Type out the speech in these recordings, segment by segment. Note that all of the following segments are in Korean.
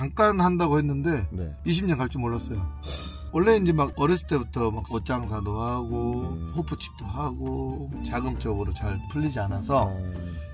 잠깐 한다고 했는데 네. 20년 갈 줄 몰랐어요. 원래 이제 막 어렸을 때부터 막 옷장사도 하고 호프집도 하고 자금적으로 잘 풀리지 않아서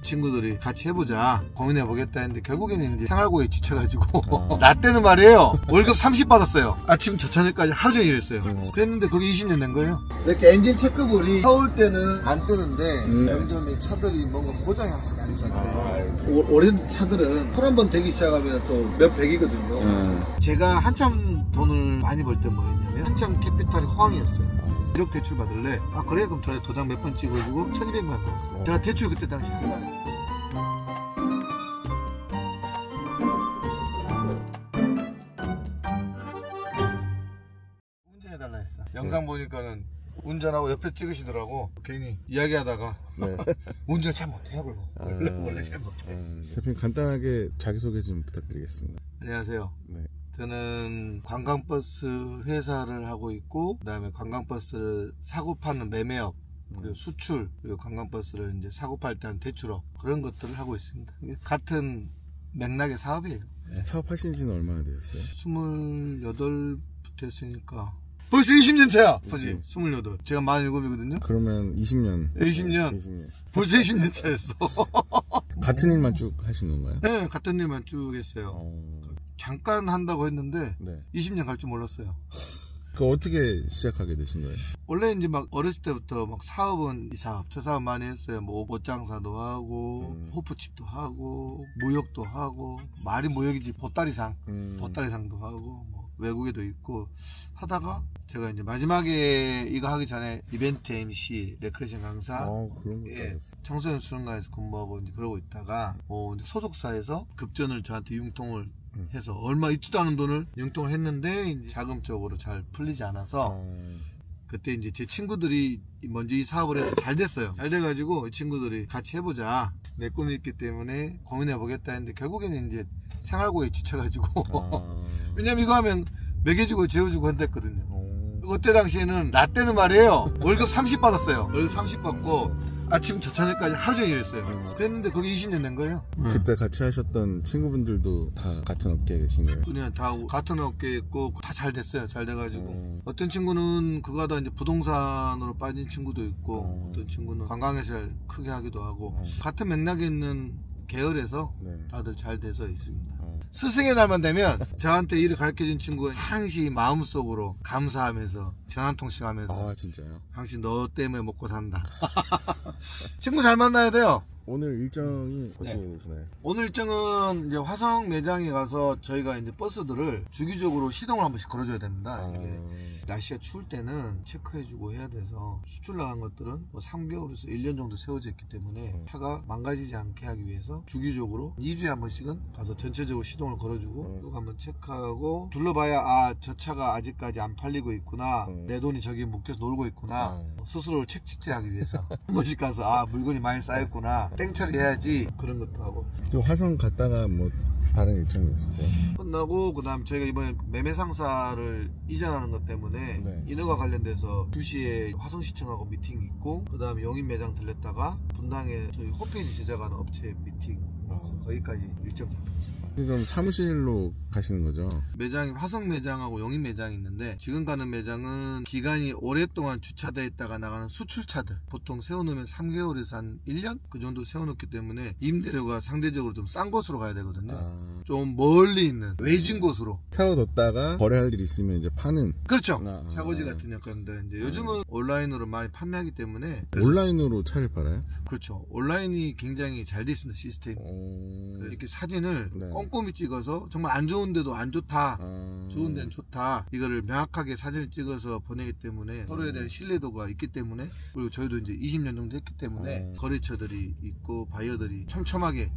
친구들이 같이 해보자 고민해보겠다 했는데 결국에는 이제 생활고에 지쳐가지고 나 때는 말이에요 월급 30 받았어요. 아침 저녁까지 하루 종일 일했어요. 그랬는데 그게 20년 된 거예요. 이렇게 엔진 체크볼이 서울 때는 안 뜨는데 점점 이 차들이 뭔가 고장이 확실히 나기 시작해요. 오래된 차들은 손 한 번 대기 시작하면 또 몇 백이거든요. 제가 한참 돈을 많이 벌 때 뭐였냐면 한참 캐피탈이 호황이었어요. 1억 대출 받을래? 아 그래? 그럼 도장 몇 번 찍어주고 1200만 원 받았어요. 제가 대출 그때 당시 운전해달라 했어. 영상 보니까는 운전하고 옆에 찍으시더라고. 괜히 이야기하다가 네. 운전을 잘 못해요. 원래 잘 못해. 대표님 간단하게 자기소개 좀 부탁드리겠습니다. 안녕하세요. 네. 저는 관광버스 회사를 하고 있고, 그 다음에 관광버스를 사고 파는 매매업, 그리고 수출, 그리고 관광버스를 이제 사고 팔 때 한 대출업, 그런 것들을 하고 있습니다. 같은 맥락의 사업이에요. 네. 사업하신 지는 얼마나 되셨어요? 28부터 했으니까 벌써 20년 차야. 벌써 28. 제가 47이거든요. 그러면 20년. 벌써 20년 차였어. 같은 일만 쭉 하신 건가요? 네, 같은 일만 쭉 했어요. 잠깐 한다고 했는데 네. 20년 갈 줄 몰랐어요. 그 어떻게 시작하게 되신 거예요? 원래 이제 막 어렸을 때부터 막 사업은 이 사업 저 사업 많이 했어요. 뭐 옷장사도 하고 호프집도 하고 무역도 하고 말이 무역이지 보따리상도 하고 뭐 외국에도 있고 하다가 제가 이제 마지막에 이거 하기 전에 이벤트 MC, 레크레이션 강사, 그런 것도 예, 청소년 수련관에서 근무하고 이제 그러고 있다가 이제 소속사에서 급전을 저한테 융통을 해서 얼마 있지도 않은 돈을 융통을 했는데 이제 자금적으로 잘 풀리지 않아서 그때 이제 제 친구들이 먼저 이 사업을 해서 잘 됐어요. 잘 돼가지고 이 친구들이 같이 해보자. 내 꿈이 있기 때문에 고민해보겠다 했는데 결국에는 이제 생활고에 지쳐가지고 왜냐면 이거 하면 먹여주고 재워주고 한댔거든요. 그때 당시에는 나 때는 말이에요 월급 30 받았어요. 월급 30 받고 아침 저녁까지 하루 종일 일했어요. 그랬는데 그게 20년 된 거예요. 그때 같이 하셨던 친구분들도 다 같은 업계에 계신 거예요? 그냥 다 같은 업계에 있고 다 잘 됐어요. 잘 돼가지고 어떤 친구는 그거 하다 이제 부동산으로 빠진 친구도 있고 어떤 친구는 관광회사를 크게 하기도 하고 같은 맥락에 있는 계열에서 다들 잘 돼서 있습니다. 스승의 날만 되면 저한테 일을 가르쳐준 친구가 항시 마음속으로 감사하면서 전화 한 통씩 하면서 진짜요? 항시 너 때문에 먹고 산다. 친구 잘 만나야 돼요. 오늘 일정이 어떻게 되시나요? 오늘 일정은 이제 화성 매장에 가서 저희가 이제 버스들을 주기적으로 시동을 한 번씩 걸어줘야 됩니다. 이게 날씨가 추울 때는 체크해주고 해야 돼서 수출 나간 것들은 뭐 3개월에서 1년 정도 세워져 있기 때문에 차가 망가지지 않게 하기 위해서 주기적으로 2주에 한 번씩은 가서 전체적으로 시동을 걸어주고 또 한번 체크하고 둘러봐야 저 차가 아직까지 안 팔리고 있구나, 내 돈이 저기에 묶여서 놀고 있구나, 스스로를 책찍질하기 위해서 한 번씩 가서 물건이 많이 쌓였구나 땡처리 해야지, 그런 것도 하고. 또 화성 갔다가 뭐 다른 일정이 있으세요? 끝나고 그 다음 저희가 이번에 매매상사를 이전하는 것 때문에 인허가 관련돼서 2시에 화성시청하고 미팅 있고, 그 다음에 영인 매장 들렸다가 분당에 저희 홈페이지 제작하는 업체 미팅, 거기까지 일정 잡혔어요. 그럼 사무실로 가시는 거죠? 매장이 화성 매장하고 영인 매장이 있는데, 지금 가는 매장은 기간이 오랫동안 주차되어 있다가 나가는 수출차들, 보통 세워놓으면 3개월에서 한 1년? 그 정도 세워놓기 때문에 임대료가 상대적으로 좀 싼 곳으로 가야 되거든요. 좀 멀리 있는 외진 곳으로 세워뒀다가 거래할 일 있으면 이제 파는. 그렇죠. 차고지 같은 역할인데 이제 요즘은 온라인으로 많이 판매하기 때문에. 온라인으로 차를 팔아요? 그렇죠. 온라인이 굉장히 잘 돼 있습니다. 시스템이. 이렇게 사진을 꼼꼼히 찍어서 정말 안 좋은데도 안 좋다, 좋은 데는 좋다, 이거를 명확하게 사진을 찍어서 보내기 때문에 서로에 대한 신뢰도가 있기 때문에, 그리고 저희도 이제 20년 정도 했기 때문에 거래처들이 있고 바이어들이 촘촘하게.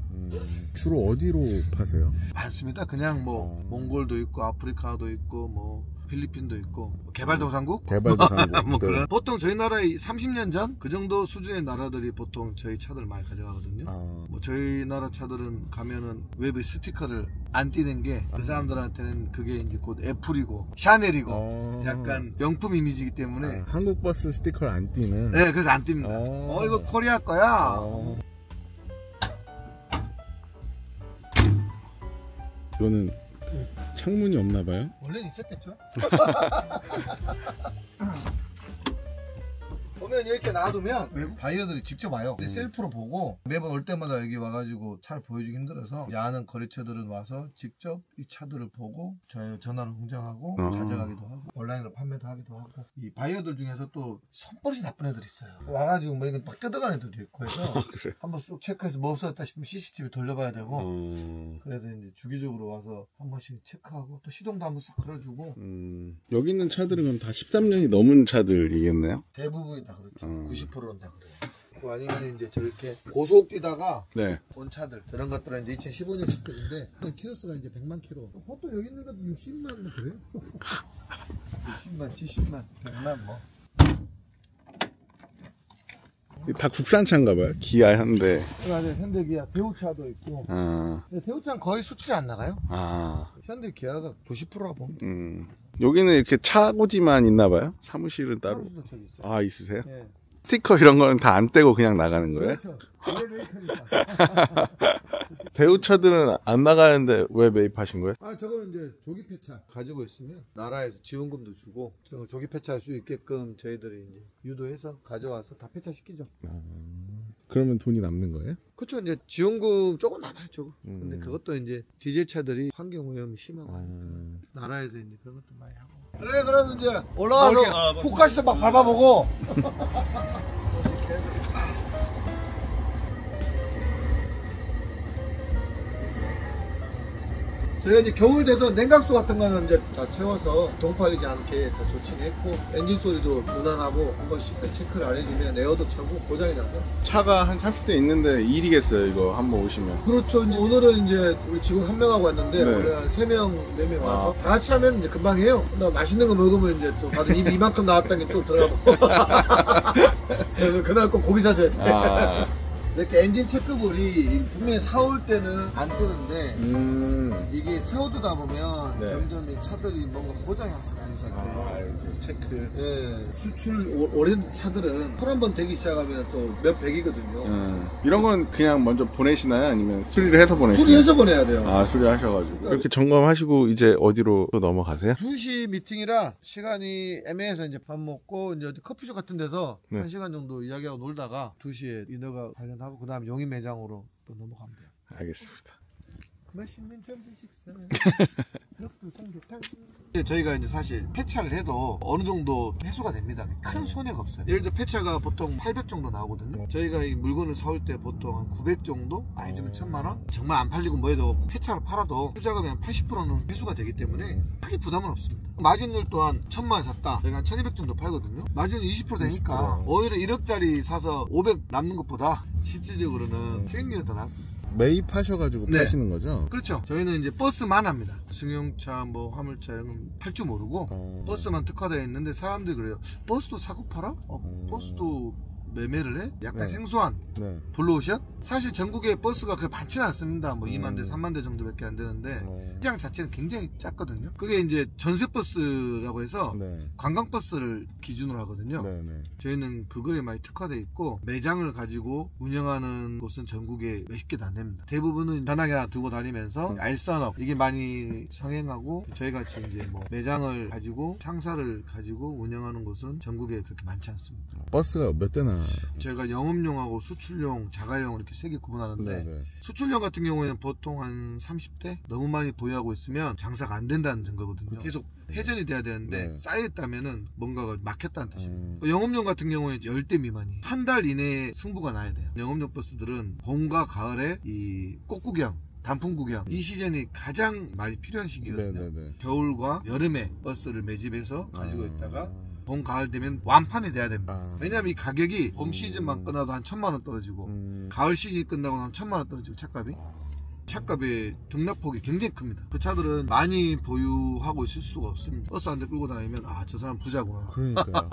주로 어디로 파세요? 많습니다. 그냥 뭐 몽골도 있고 아프리카도 있고 뭐 필리핀도 있고 개발도상국? 개발도상국. 뭐 그런. 보통 저희 나라에 30년 전 그 정도 수준의 나라들이 보통 저희 차들 많이 가져가거든요. 뭐 저희 나라 차들은 가면은 외부에 스티커를 안 띄는 게 그 사람들한테는 그게 이제 곧 애플이고 샤넬이고 약간 명품 이미지이기 때문에. 한국 버스 스티커를 안 띄는. 네, 그래서 안 띱니다. 이거 코리아 거야. 이거는 창문이 없나 봐요? 원래는 있었겠죠. 보면 이렇게 놔두면 외국 바이어들이 직접 와요. 셀프로 보고 매번 올 때마다 여기 와가지고 차를 보여주기 힘들어서 아는 거래처들은 와서 직접 이 차들을 보고 전화로 공장하고 가져가기도 하고 온라인으로 판매도 하기도 하고. 이 바이어들 중에서 또 손버릇이 나쁜 애들이 있어요. 와가지고 뭐 이건 막 뜯어가는 애들도 있고 해서 그래. 한번 쑥 체크해서 뭐 없었다 싶으면 CCTV 돌려봐야 되고 그래서 이제 주기적으로 와서 한 번씩 체크하고 또 시동도 한번 싹 걸어주고. 여기 있는 차들은 그럼 다 13년이 넘은 차들이겠네요? 대부분이 다 그렇죠. 90%는 다 그래요. 또 아니면 이제 저렇게 고속 뛰다가 네. 온 차들 저런 것들은 이제 2015년 차들인데 키로수가 이제 100만 킬로. 보통 여기 있는 것도 60만 뭐 그래요. 60만, 70만, 100만 뭐. 다 국산차인가 봐요. 기아, 현대. 맞아요. 현대 기아, 대우차도 있고. 근데 대우차는 거의 수출이 안 나가요. 현대 기아가 90%라 보면. 여기는 이렇게 차고지만 있나 봐요? 사무실은 따로. 사무실도 저기 있어요. 아, 있으세요? 네. 스티커 이런 거는 다 안 떼고 그냥 나가는 거예요? 그렇죠. 왜 매입하니까. 대우차들은 안 나가는데 왜 매입하신 거예요? 아, 저거는 이제 조기 폐차 가지고 있으면 나라에서 지원금도 주고 조기 폐차할 수 있게끔 저희들이 이제 유도해서 가져와서 다 폐차시키죠. 그러면 돈이 남는 거예요? 그렇죠. 이제 지원금 조금 남아요, 조금. 근데 그것도 이제 디젤 차들이 환경 오염이 심하고 하니까 나라에서 이제 그런 것도 많이 하고. 그래, 그럼 이제 올라가서 포카시도 막 밟아보고. 저희가 이제 겨울 돼서 냉각수 같은 거는 이제 다 채워서 동파되지 않게 다 조치했고 엔진 소리도 무난하고 한 번씩 다 체크를 안 해주면 에어도 차고 고장이 나서. 차가 한 30대 있는데 일이겠어요, 이거 한번 오시면. 그렇죠. 이제 오늘은 이제 우리 직원 1명하고 왔는데 네. 원래 한 3명, 4명 와서 다 같이 하면 이제 금방 해요. 근데 맛있는 거 먹으면 이제 또 다들 입이 이만큼 나왔다는 게 또 들어가고. 그래서 그날 꼭 고기 사줘야 돼. 이렇게 엔진 체크볼이 분명히 사올 때는 안 뜨는데 이게 세워두다 보면 네. 점점 이 차들이 뭔가 고장이 하나씩 나기 시작해요. 체크. 예, 수출 오랜 차들은 털 한 번 되기 시작하면 또 몇 백이거든요. 이런 건 그냥 먼저 보내시나요? 아니면 수리를 해서 보내시나요? 수리해서 보내야 돼요. 아, 수리하셔가지고. 이렇게 점검하시고 이제 어디로 또 넘어가세요? 2시 미팅이라 시간이 애매해서 이제 밥 먹고 이제 어디 커피숍 같은 데서 네. 1시간 정도 이야기하고 놀다가 2시에 인허가 관련하고 그 다음 용인 매장으로 또 넘어가면 돼요. 알겠습니다. 맛있는 점심 식사. 삼계탕. 저희가 이제 사실 폐차를 해도 어느 정도 회수가 됩니다. 큰 손해가 없어요. 예를 들어 폐차가 보통 800 정도 나오거든요. 저희가 이 물건을 사올 때 보통 한 900 정도, 많이 주면 1000만원. 정말 안 팔리고 뭐해도 폐차를 팔아도 투자금이 한 80%는 회수가 되기 때문에 크게 부담은 없습니다. 마진율 또한 1000만원 샀다, 저희가 한 1200 정도 팔거든요. 마진율 20% 되니까 20%. 오히려 1억짜리 사서 500 남는 것보다 실질적으로는 수익률이 더 낫습니다. 매입하셔가지고 네. 파시는 거죠? 그렇죠. 저희는 이제 버스만 합니다. 승용차, 뭐 화물차 이런 건 팔 줄 모르고 버스만 특화되어 있는데 사람들이 그래요. 버스도 사고 팔아? 버스도 매매를 해? 약간 네. 생소한 네. 블루오션? 사실 전국에 버스가 그렇게 많지는 않습니다. 뭐 2만 대, 3만 대 정도밖에 안 되는데 시장 자체는 굉장히 작거든요. 그게 이제 전세버스라고 해서 네. 관광버스를 기준으로 하거든요. 네, 네. 저희는 그거에 많이 특화되어 있고 매장을 가지고 운영하는 곳은 전국에 몇십 개도 안 됩니다. 대부분은 단하게 하나 두고 다니면서 알선업 이게 많이 성행하고 저희같이 이제 뭐 매장을 가지고 상사를 가지고 운영하는 곳은 전국에 그렇게 많지 않습니다. 버스가 몇 대나? 저희가 영업용하고 수출용, 자가용 이렇게 세 개 구분하는데 네, 네. 수출용 같은 경우에는 보통 한 30대 너무 많이 보유하고 있으면 장사가 안 된다는 증거거든요. 계속 회전이 돼야 되는데 네. 쌓여있다면은 뭔가가 막혔다는 뜻이에요. 영업용 같은 경우에 10대 미만이 한 달 이내에 승부가 나야 돼요. 영업용 버스들은 봄과 가을에 이 꽃구경, 단풍 구경 이 시즌이 가장 많이 필요한 시기거든요. 네, 네, 네. 겨울과 여름에 버스를 매집해서 가지고 있다가 봄, 가을 되면 완판이 돼야 됩니다. 왜냐하면 이 가격이 봄 시즌만 끝나도 한 1000만원 떨어지고 가을 시즌이 끝나고 한 1000만원 떨어지고 차값의 등락폭이 굉장히 큽니다. 그 차들은 많이 보유하고 있을 수가 없습니다. 버스 한 대 끌고 다니면 아, 저 사람 부자구나. 그러니까요.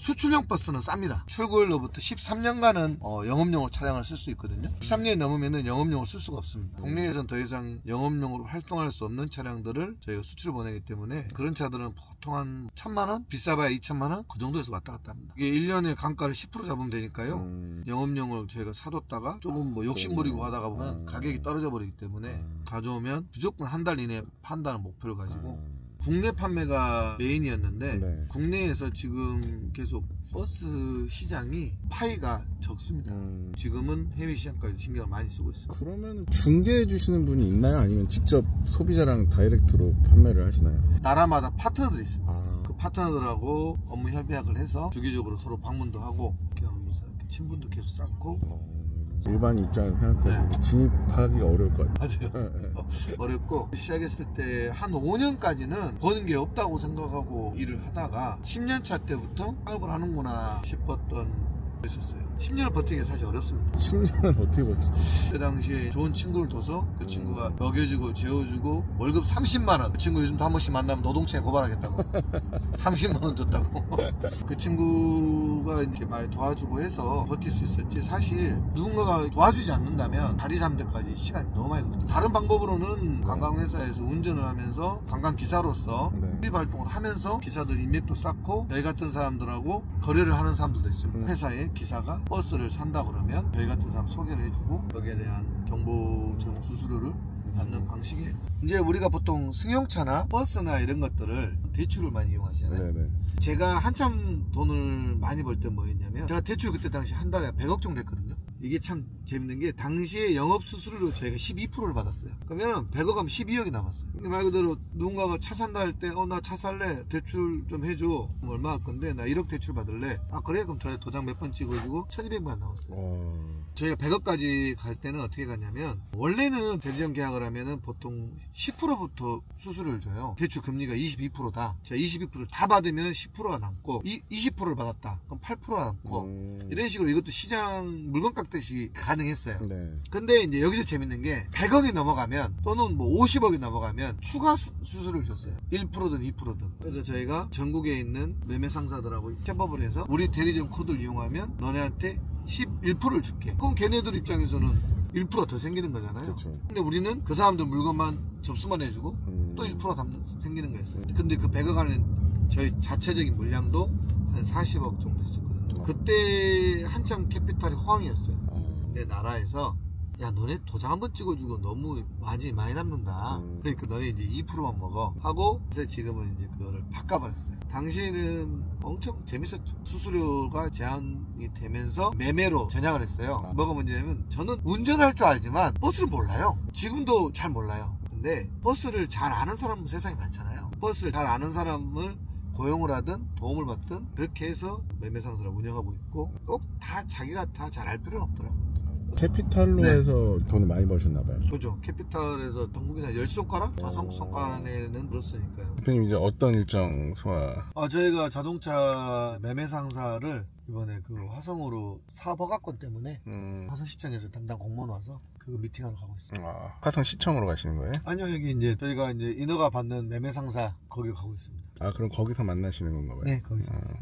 수출용 버스는 쌉니다. 출고일로부터 13년간은 영업용으로 차량을 쓸 수 있거든요. 13년이 넘으면은 영업용으로 쓸 수가 없습니다. 국내에서는 더 이상 영업용으로 활동할 수 없는 차량들을 저희가 수출을 보내기 때문에 그런 차들은 보통 한 1,000만원? 비싸봐야 2,000만원? 그 정도에서 왔다 갔다 합니다. 이게 1년에 단가를 10% 잡으면 되니까요. 영업용을 저희가 사뒀다가 조금 뭐 욕심부리고 하다가 보면 가격이 떨어져 버리기 때문에 가져오면 무조건 한 달 이내에 판다는 목표를 가지고 국내 판매가 메인이었는데 네. 국내에서 지금 계속 버스 시장이 파이가 적습니다. 지금은 해외 시장까지 신경을 많이 쓰고 있습니다. 그러면 중개해 주시는 분이 있나요? 아니면 직접 소비자랑 다이렉트로 판매를 하시나요? 나라마다 파트너들이 있습니다. 그 파트너들하고 업무 협약을 해서 주기적으로 서로 방문도 하고 이렇게 하면서 친분도 계속 쌓고. 일반 입장에서 생각해보면 진입하기가 어려울 것 같아요. 맞아요. 어렵고 시작했을 때 한 5년까지는 버는 게 없다고 생각하고 일을 하다가 10년차 때부터 사업을 하는구나 싶었던 있었어요. 10년을 버티기가 사실 어렵습니다. 10년은 어떻게 버티지? 그 당시에 좋은 친구를 둬서 그 친구가 먹여주고 재워주고 월급 30만원. 그 친구 요즘도 한 번씩 만나면 노동청에 고발하겠다고 30만원 줬다고. 그 친구가 이렇게 많이 도와주고 해서 버틸 수 있었지. 사실 누군가가 도와주지 않는다면 다리 잡는 데까지 시간이 너무 많이 걸려요. 다른 방법으로는 관광회사에서 운전을 하면서 관광기사로서 수입 활동을 하면서 기사들 인맥도 쌓고 저희 같은 사람들하고 거래를 하는 사람들도 있습니다. 회사에 기사가 버스를 산다 그러면 저희 같은 사람 소개를 해주고 거기에 대한 정보 제공 수수료를 받는 방식이에요. 이제 우리가 보통 승용차나 버스나 이런 것들을 대출을 많이 이용하시잖아요. 네네. 제가 한참 돈을 많이 벌 때 뭐였냐면 제가 대출 그때 당시 한 달에 100억 정도 했거든요. 이게 참 재밌는 게 당시에 영업 수수료로 저희가 12%를 받았어요. 그러면 100억 하면 12억이 남았어요. 말 그대로 누군가가 차 산다 할 때 나 차 살래 대출 좀 해줘. 얼마 할 건데 나 1억 대출 받을래. 아 그래? 그럼 도장 몇 번 찍어주고 1200만 나왔어요. 저희가 100억까지 갈 때는 어떻게 갔냐면 원래는 대리점 계약을 하면은 보통 10%부터 수수료를 줘요. 대출 금리가 22%다. 제가 22%를 다 받으면 10%가 남고 20%를 받았다. 그럼 8%가 남고 이런 식으로 이것도 시장 물건 깎듯이 가능했어요. 네. 근데 이제 여기서 재밌는 게 100억이 넘어가면 또는 뭐 50억이 넘어가면 추가 수수료를 줬어요. 1%든 2%든. 그래서 저희가 전국에 있는 매매 상사들하고 협업을 해서 우리 대리점 코드를 이용하면 너네한테 11%를 줄게. 그럼 걔네들 입장에서는 1% 더 생기는 거잖아요. 그렇죠. 근데 우리는 그 사람들 물건만 접수만 해주고 또 1% 생기는 거였어요. 근데 그 100억 안에 저희 자체적인 물량도 한 40억 정도 있었거든요. 그때 한참 캐피탈이 호황이었어요. 내 나라에서 야 너네 도장 한번 찍어주고 너무 마진이 많이 남는다. 그러니까 너네 이제 2%만 먹어 하고 그래서 지금은 이제 그거를 바꿔버렸어요. 당시에는 엄청 재밌었죠. 수수료가 제한이 되면서 매매로 전향을 했어요. 뭐가 문제냐면 저는 운전할 줄 알지만 버스를 몰라요. 지금도 잘 몰라요. 근데 버스를 잘 아는 사람은 세상에 많잖아요. 버스를 잘 아는 사람을 고용을 하든 도움을 받든 그렇게 해서 매매상사를 운영하고 있고 꼭 다 자기가 다 잘 알 필요는 없더라고요. 캐피탈로 해서 돈을 많이 버셨나봐요. 그렇죠. 캐피탈에서 전국에서 10손가락? 5손가락 안에는 들었으니까요. 대표님 이제 어떤 일정 소화? 저희가 자동차 매매 상사를 이번에 그 화성으로 사업 허가권 때문에 화성시청에서 담당 공무원 와서 그 미팅하러 가고 있습니다. 화성시청으로 가시는 거예요? 아니요, 여기 이제 저희가 이제 인허가 받는 매매 상사 거기 가고 있습니다. 그럼 거기서 만나시는 건가 봐요? 네, 거기서 있어요.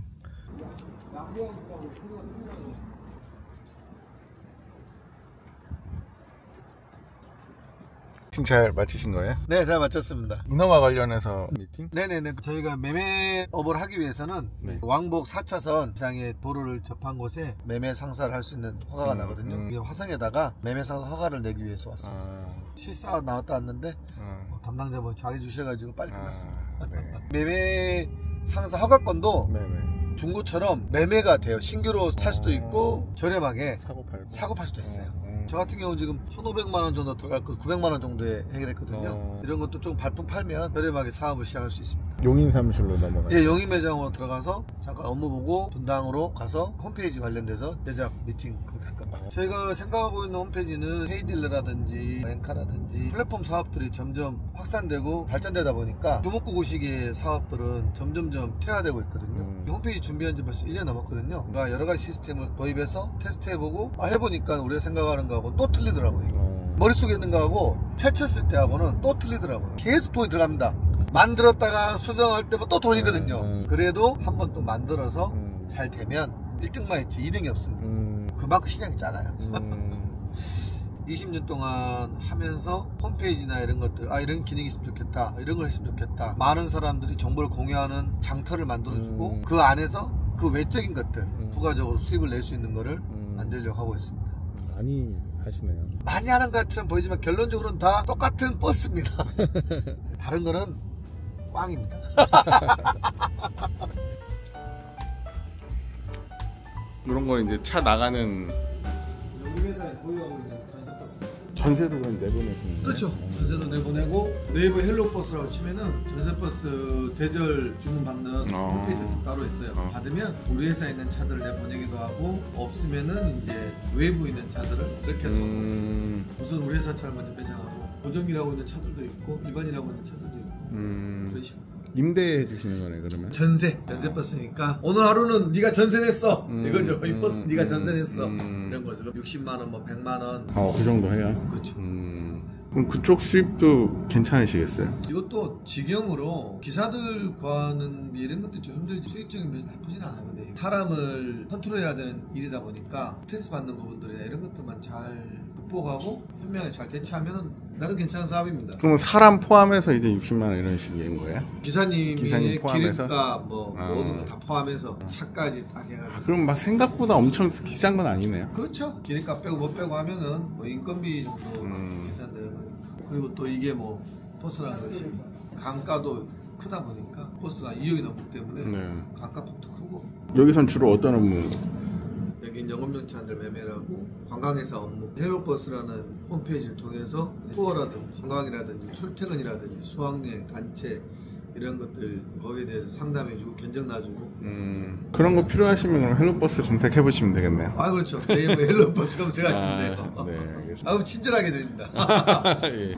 미팅 잘 마치신 거예요? 네, 잘 마쳤습니다. 인허가 관련해서 미팅? 네네네. 저희가 매매업을 하기 위해서는 왕복 4차선 이상의 도로를 접한 곳에 매매 상사를 할 수 있는 허가가 나거든요. 화성에다가 매매 상사 허가를 내기 위해서 왔습니다. 실사 나왔다 왔는데 담당자분이 잘해주셔가지고 빨리 끝났습니다. 네. 매매 상사 허가권도 중고처럼 매매가 돼요. 신규로 살 수도 있고 저렴하게 사고 팔 수도 있어요. 저 같은 경우는 지금 1,500만원 정도 들어갈 거 900만원 정도에 해결했거든요. 이런 것도 좀 발품 팔면 저렴하게 사업을 시작할 수 있습니다. 용인 사무실로 넘어가요? 예, 용인 매장으로 들어가서 잠깐 업무 보고 분당으로 가서 홈페이지 관련돼서 제작 미팅 거기 할 겁니다. 저희가 생각하고 있는 홈페이지는 헤이딜러라든지 엔카라든지 플랫폼 사업들이 점점 확산되고 발전되다 보니까 주목구구식의 사업들은 점점점 퇴화되고 있거든요. 홈페이지 준비한 지 벌써 1년 넘었거든요. 그러니까 여러 가지 시스템을 도입해서 테스트해보고 해보니까 우리가 생각하는 거하고 또 틀리더라고요. 머릿속에 있는 거하고 펼쳤을 때하고는 또 틀리더라고요. 계속 돈이 들어갑니다. 만들었다가 수정할 때면 또 돈이거든요. 그래도 한번 또 만들어서 잘 되면 1등만 있지 2등이 없습니다. 그만큼 시장이 작아요. 20년 동안 하면서 홈페이지나 이런 것들 이런 기능이 있으면 좋겠다, 이런 걸 했으면 좋겠다, 많은 사람들이 정보를 공유하는 장터를 만들어주고 그 안에서 그 외적인 것들 부가적으로 수입을 낼 수 있는 거를 만들려고 하고 있습니다. 많이 하시네요. 많이 하는 것처럼 보이지만 결론적으로는 다 똑같은 버스입니다. 다른 거는 꽝입니다. 이런 거 이제 차 나가는 우리 회사에 보유하고 있는 전세버스. 전세도 그럼 내보내시는 거예요? 그렇죠. 전세도 내보내고 네이버 헬로버스라고 치면은 전세버스 대절 주문 받는 홈페이지도 따로 있어요. 받으면 우리 회사에 있는 차들을 내보내기도 하고, 없으면은 이제 외부에 있는 차들을 이렇게 우선 우리 회사 차를 먼저 배정하고, 고정이라고 있는 차들도 있고 일반이라고 있는 차들도 있고 그런 식으로 임대해 주시는 거네 그러면? 전세버스니까 오늘 하루는 네가 전세 냈어 이거죠. 이 버스 네가 전세 냈어 이런 거죠. 60만원 뭐 100만원 그 정도 해요? 그렇죠. 그럼 그쪽 수입도 괜찮으시겠어요? 이것도 직영으로 기사들 구하는 이런 것도 좀 힘들지, 수익적인 면이 나쁘진 않아요. 근데 사람을 컨트롤해야 되는 일이다 보니까 스트레스 받는 부분들이나 이런 것들만 잘 극복하고 현명하게 잘 대처하면 나름 괜찮은 사업입니다. 그럼 사람 포함해서 이제 60만 원 이런 식인 거예요? 기사님의 포함해서? 기름값 뭐 모든 거 다 포함해서 차까지 딱 해가지고. 그럼 막 생각보다 엄청 비싼 건 아니네요? 그렇죠. 기름값 빼고 뭐 빼고 하면은 뭐 인건비 정도 계산되는 거니까. 그리고 또 이게 뭐 버스라는 것이 강가도 크다 보니까 버스가 2억이 넘기 때문에 강가폭도 크고. 여기선 주로 어떤 업무? 여긴 영업용차들 매매를 하고 관광회사 업무, 헬로버스라는 홈페이지를 통해서 투어라든지 관광이라든지 출퇴근이라든지 수학여행, 단체 이런 것들 거기에 대해서 상담해주고 견적 놔주고. 그런 거 필요하시면 그럼 헬로버스 검색해 보시면 되겠네요. 그렇죠. 네이버 헬로버스 검색하시면 돼요. 네, 알겠습니다. 그럼 친절하게 드립니다. 예.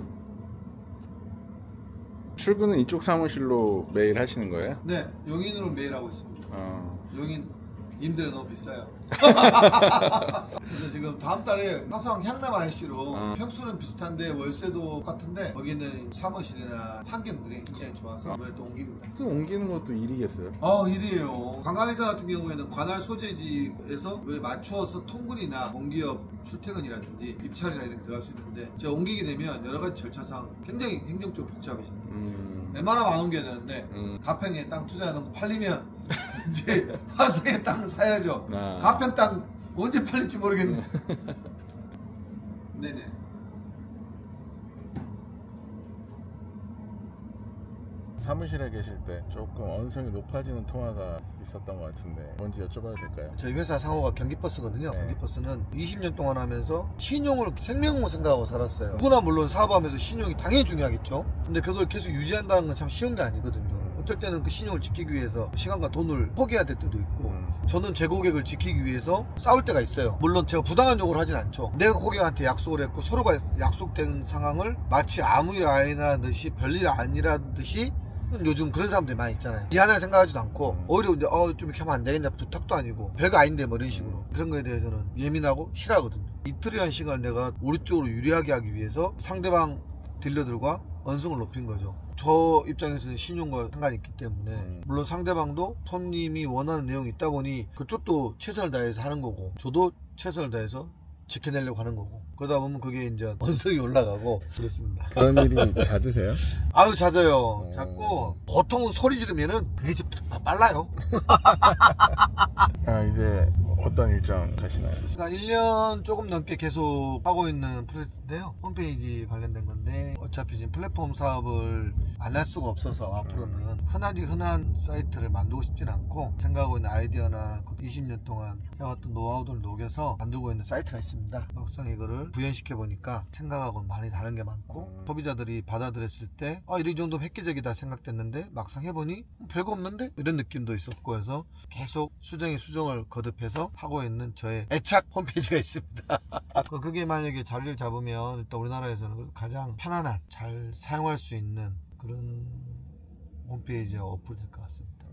출근은 이쪽 사무실로 매일 하시는 거예요? 네, 용인으로 매일 하고 있습니다. 용인 임대료 너무 비싸요. 그래서 지금 다음 달에 화성 향남 IC로 평수는 비슷한데 월세도 같은데 거기는 사무실이나 환경들이 굉장히 좋아서 이번에 또 옮깁니다. 그 옮기는 것도 일이겠어요? 일이에요. 관광회사 같은 경우에는 관할 소재지에서 왜 맞추어서 통근이나 공기업 출퇴근이라든지 입찰이나 이렇게 들어갈 수 있는데 제가 옮기게 되면 여러 가지 절차상 굉장히 행정적으로 복잡해집니다. 웬만하면 안 옮겨야 되는데 가평에 땅 투자해놓은 거 팔리면 이제 화성에 땅 사야죠. 가평 땅 언제 팔릴지 모르겠네. 네네. 사무실에 계실 때 조금 언성이 높아지는 통화가 있었던 것 같은데 뭔지 여쭤봐도 될까요? 저희 회사 상호가 경기버스거든요. 경기버스는 20년 동안 하면서 신용을 생명으로 생각하고 살았어요. 누구나 물론 사업하면서 신용이 당연히 중요하겠죠. 근데 그걸 계속 유지한다는 건 참 쉬운 게 아니거든요. 어떨 때는 그 신용을 지키기 위해서 시간과 돈을 포기해야 될 때도 있고, 저는 제 고객을 지키기 위해서 싸울 때가 있어요. 물론 제가 부당한 요구를 하진 않죠. 내가 고객한테 약속을 했고 서로가 약속된 상황을 마치 아무 일 아니라는 듯이 별일 아니라는 듯이, 요즘 그런 사람들이 많이 있잖아요. 미안하게 생각하지도 않고 오히려 이제 좀 이렇게 하면 안 되겠냐, 부탁도 아니고 별거 아닌데 뭐 이런 식으로. 그런 거에 대해서는 예민하고 싫어하거든요. 이틀이라는 시간을 내가 우리 쪽으로 유리하게 하기 위해서 상대방 딜러들과 언성을 높인 거죠. 저 입장에서는 신용과 상관이 있기 때문에 물론 상대방도 손님이 원하는 내용이 있다 보니 그쪽도 최선을 다해서 하는 거고 저도 최선을 다해서 지켜내려고 하는 거고, 그러다 보면 그게 이제 언성이 올라가고 그렇습니다. 그런 일이 잦으세요? 잦아요. 잦고 보통은 소리 지르면은 그게 좀 빨라요. 이제 어떤 일정 가시나요? 그러니까 1년 조금 넘게 계속 하고 있는 프로젝트인데요. 홈페이지 관련된 건데 어차피 지금 플랫폼 사업을 안 할 수가 없어서 앞으로는 흔한 사이트를 만들고 싶진 않고 생각하고 있는 아이디어나 20년 동안 해왔던 노하우들을 녹여서 만들고 있는 사이트가 있습니다. 막상 이거를 구현시켜 보니까 생각하고는 많이 다른 게 많고 소비자들이 받아들였을 때 이 정도 획기적이다 생각됐는데 막상 해보니 별거 없는데? 이런 느낌도 있었고 해서 계속 수정을 거듭해서 하고 있는 저의 애착 홈페이지가 있습니다. 그게 만약에 자리를 잡으면 일단 우리나라에서는 가장 편안한, 잘 사용할 수 있는 그런 홈페이지가 어플 될 것 같습니다.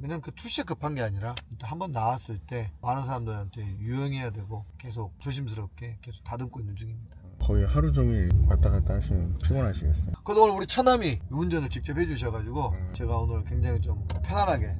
왜냐면 그 출시에 급한 게 아니라 일단 한번 나왔을 때 많은 사람들한테 유용해야 되고 계속 조심스럽게 계속 다듬고 있는 중입니다. 거의 하루 종일 왔다 갔다 하시면 피곤하시겠어요? 그래도 오늘 우리 처남이 운전을 직접 해주셔가지고 제가 오늘 굉장히 좀 편안하게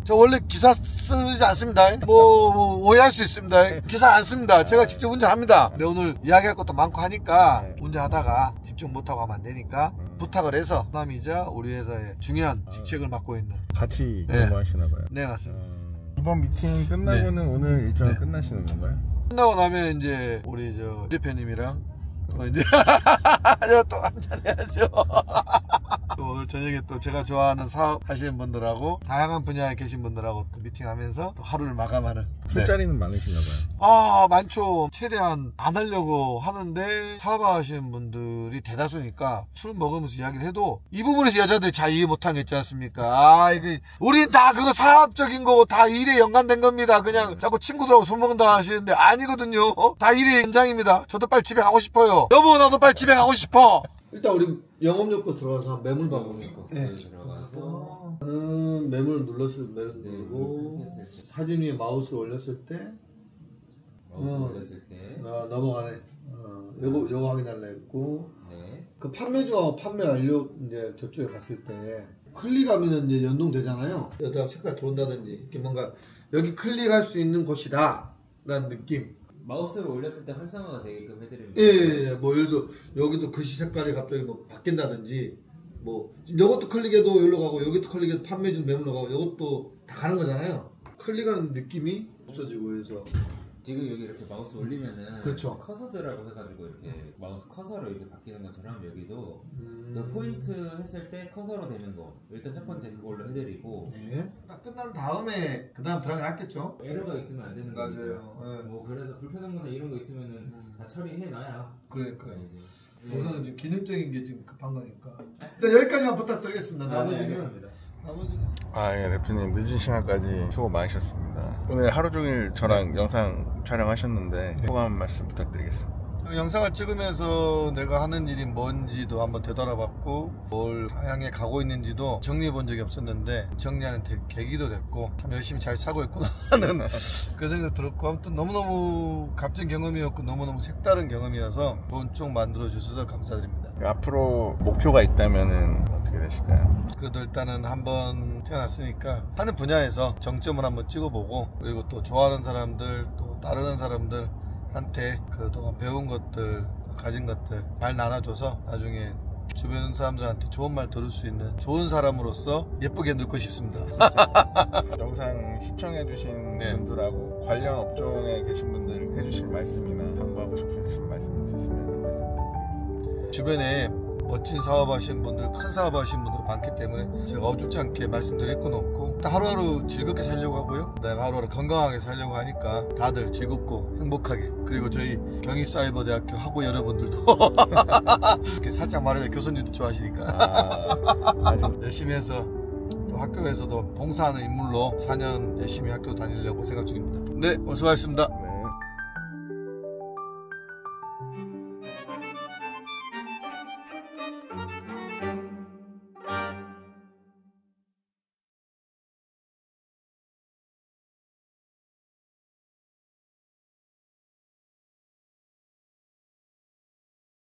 저 원래 기사 쓰지 않습니다. 뭐 오해할 수 있습니다. 기사 안 씁니다. 제가 직접 운전합니다. 근데 오늘 이야기할 것도 많고 하니까 운전하다가 집중 못하고 하면 안 되니까 부탁을 해서 남이자 우리 회사의 중요한 직책을 맡고 있는 같이 근무하시나 봐요. 네, 맞습니다. 이번 미팅 끝나고는 오늘 일정은 끝나시는 건가요? 끝나고 나면 이제 우리 저 대표님이랑 또 이제 또 한잔 해야죠. 또 오늘 저녁에 또 제가 좋아하는 사업 하시는 분들하고 다양한 분야에 계신 분들하고 또 미팅하면서 또 하루를 마감하는. 술자리는 많으신가 봐요. 아, 많죠. 최대한 안 하려고 하는데 사업하시는 분들이 대다수니까 술 먹으면서 이야기를 해도 이 부분에서 여자들이 잘 이해 못한 게 있지 않습니까? 아, 이게 우린 다 그거 사업적인 거고 다 일에 연관된 겁니다. 그냥 자꾸 친구들하고 술 먹는다 하시는데 아니거든요. 다 일의 현장입니다. 저도 빨리 집에 가고 싶어요. 여보, 나도 빨리 집에 가고 싶어. 일단 우리 영업용 코스 들어가서 매물 방법용 코스 들어가서 저는 매물 눌렀을 때 누르고 사진 위에 마우스 올렸을 때 넘어가네. 요거 확인하려 했고 그 판매 중하고 판매 완료 이제 저쪽에 갔을 때 클릭하면 이제 연동되잖아요. 여기다가 색깔 들어온다든지 이렇게 뭔가 여기 클릭할 수 있는 곳이다 라는 느낌. 마우스를 올렸을 때 활성화가 되게끔 해드리면 예. 뭐 예를 들어 여기도 글씨 색깔이 갑자기 뭐 바뀐다든지 뭐 지금 이것도 클릭해도 여기로 가고 여기도 클릭해도 판매 중 매물로 가고 이것도 다 가는 거잖아요. 클릭하는 느낌이 없어지고 해서 지금 여기 이렇게 마우스 올리면은 그렇죠. 커서드라고 해가지고 이렇게 마우스 커서로 이렇게 바뀌는 것처럼 여기도 그 포인트 했을 때 커서로 되는 거 일단 첫 번째 그걸로 해드리고 딱 끝난 다음에 그 다음 들어가긴 했겠죠. 에러가 있으면 안 되는 거죠. 맞아요. 뭐 그래서 불편한 거나 이런 거 있으면은 다 처리해놔야. 그러니까 이제 우선은 지금 기능적인 게 지금 급한 거니까. 일단 여기까지만 부탁드리겠습니다. 나머지는 알겠습니다. 예, 대표님 늦은 시간까지 수고 많으셨습니다. 오늘 하루 종일 저랑 영상 촬영하셨는데 소감 말씀 부탁드리겠습니다. 영상을 찍으면서 내가 하는 일이 뭔지도 한번 되돌아봤고 뭘 향해 가고 있는지도 정리해 본 적이 없었는데 정리하는 계기도 됐고 참 열심히 잘 살고 있구나 하는 그 생각 들었고 아무튼 너무너무 값진 경험이었고 너무너무 색다른 경험이어서 좋은 쪽 만들어 주셔서 감사드립니다. 앞으로 목표가 있다면 어떻게 되실까요? 그래도 일단은 한번 태어났으니까 하는 분야에서 정점을 한번 찍어보고 그리고 또 좋아하는 사람들 또 따르는 사람들 한테 그동안 배운 것들 가진 것들 잘 나눠줘서 나중에 주변 사람들한테 좋은 말 들을 수 있는 좋은 사람으로서 예쁘게 늙고 싶습니다. 영상 시청해주신 분들하고 관련 업종에 계신 분들 해주실 말씀이나 당부하고 싶으신 말씀 있으시면 말씀 부탁드리겠습니다. 주변에 멋진 사업하시는 분들 큰 사업하시는 분들 많기 때문에 제가 어줍지 않게 말씀드릴 건 없고 하루하루 즐겁게 살려고 하고요. 그다음에 하루하루 건강하게 살려고 하니까 다들 즐겁고 행복하게 그리고 저희 경희사이버대학교 학우 여러분들도 이렇게 살짝 말하면 교수님도 좋아하시니까 열심히 해서 또 학교에서도 봉사하는 인물로 4년 열심히 학교 다니려고 생각 중입니다. 네, 오늘 수고하셨습니다.